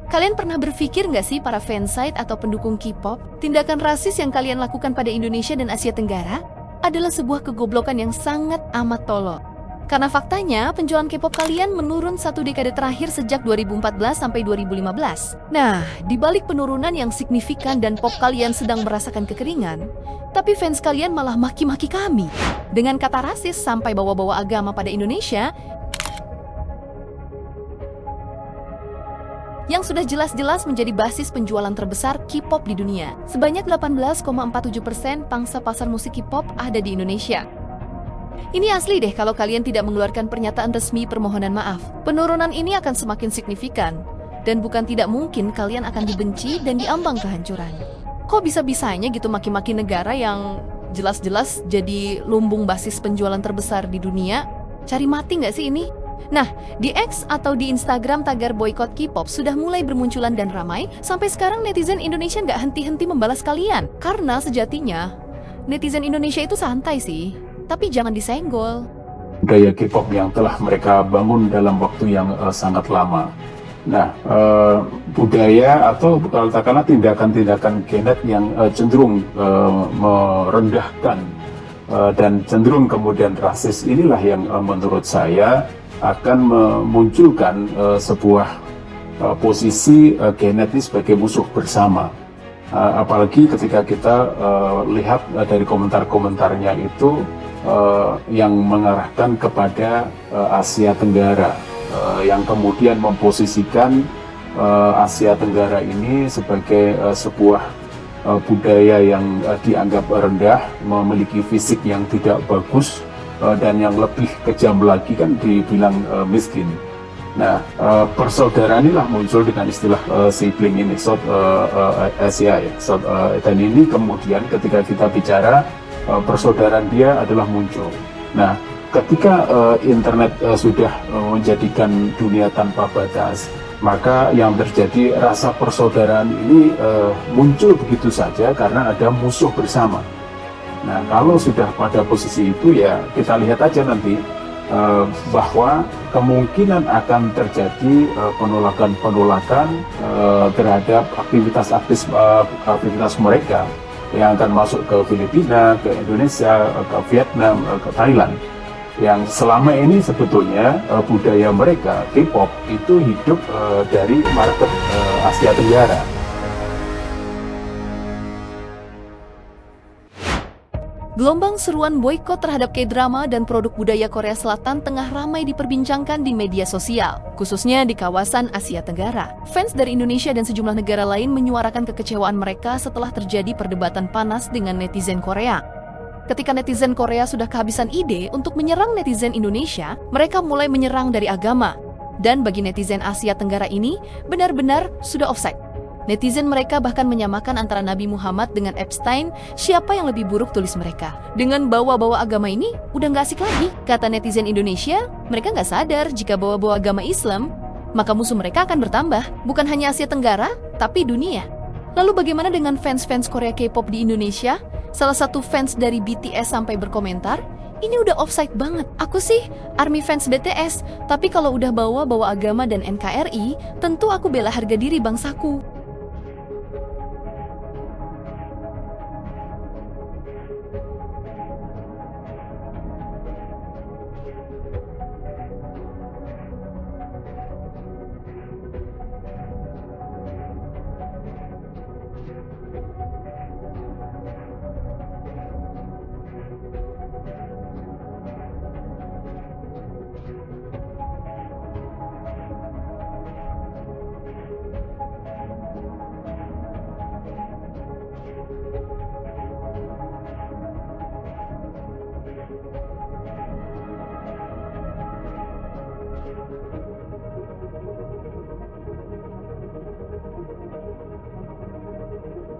Kalian pernah berpikir nggak sih para fansite atau pendukung K-pop, tindakan rasis yang kalian lakukan pada Indonesia dan Asia Tenggara adalah sebuah kegoblokan yang sangat amat tolol. Karena faktanya, penjualan K-pop kalian menurun 1 dekade terakhir sejak 2014 sampai 2015. Nah, di balik penurunan yang signifikan dan pop kalian sedang merasakan kekeringan, tapi fans kalian malah maki-maki kami. Dengan kata rasis sampai bawa-bawa agama pada Indonesia, yang sudah jelas-jelas menjadi basis penjualan terbesar K-pop di dunia. Sebanyak 18,47% pangsa pasar musik K-pop ada di Indonesia. Ini asli deh kalau kalian tidak mengeluarkan pernyataan resmi permohonan maaf. Penurunan ini akan semakin signifikan, dan bukan tidak mungkin kalian akan dibenci dan diambang kehancuran. Kok bisa-bisanya gitu maki-maki negara yang jelas-jelas jadi lumbung basis penjualan terbesar di dunia? Cari mati nggak sih ini? Nah, di X atau di Instagram tagar boykot K-pop sudah mulai bermunculan dan ramai, sampai sekarang netizen Indonesia nggak henti-henti membalas kalian. Karena sejatinya, netizen Indonesia itu santai sih, tapi jangan disenggol. Budaya K-pop yang telah mereka bangun dalam waktu yang sangat lama. Nah, budaya atau katakanlah tindakan-tindakan K-net yang cenderung merendahkan dan cenderung kemudian rasis inilah yang menurut saya akan memunculkan sebuah posisi K-net ini sebagai musuh bersama. Apalagi ketika kita lihat dari komentar-komentarnya itu yang mengarahkan kepada Asia Tenggara, yang kemudian memposisikan Asia Tenggara ini sebagai sebuah budaya yang dianggap rendah, memiliki fisik yang tidak bagus, dan yang lebih kejam lagi kan dibilang miskin. Nah, persaudaraan inilah muncul dengan istilah sibling ini, South Asia ya. Dan ini kemudian ketika kita bicara persaudaraan dia adalah muncul. Nah, ketika internet sudah menjadikan dunia tanpa batas, maka yang terjadi rasa persaudaraan ini muncul begitu saja karena ada musuh bersama. Nah, kalau sudah pada posisi itu ya kita lihat aja nanti bahwa kemungkinan akan terjadi penolakan-penolakan terhadap aktivitas mereka yang akan masuk ke Filipina, ke Indonesia, ke Vietnam, ke Thailand. Yang selama ini sebetulnya budaya mereka, K-pop, itu hidup dari market Asia Tenggara. Gelombang seruan boykot terhadap K-drama dan produk budaya Korea Selatan tengah ramai diperbincangkan di media sosial, khususnya di kawasan Asia Tenggara. Fans dari Indonesia dan sejumlah negara lain menyuarakan kekecewaan mereka setelah terjadi perdebatan panas dengan netizen Korea. Ketika netizen Korea sudah kehabisan ide untuk menyerang netizen Indonesia, mereka mulai menyerang dari agama. Dan bagi netizen Asia Tenggara ini, benar-benar sudah offside. Netizen mereka bahkan menyamakan antara Nabi Muhammad dengan Epstein, siapa yang lebih buruk tulis mereka. Dengan bawa-bawa agama ini, udah nggak asik lagi. Kata netizen Indonesia, mereka nggak sadar jika bawa-bawa agama Islam, maka musuh mereka akan bertambah. Bukan hanya Asia Tenggara, tapi dunia. Lalu bagaimana dengan fans-fans Korea K-pop di Indonesia? Salah satu fans dari BTS sampai berkomentar, ini udah offside banget. Aku sih ARMY fans BTS, tapi kalau udah bawa-bawa agama dan NKRI, tentu aku bela harga diri bangsaku.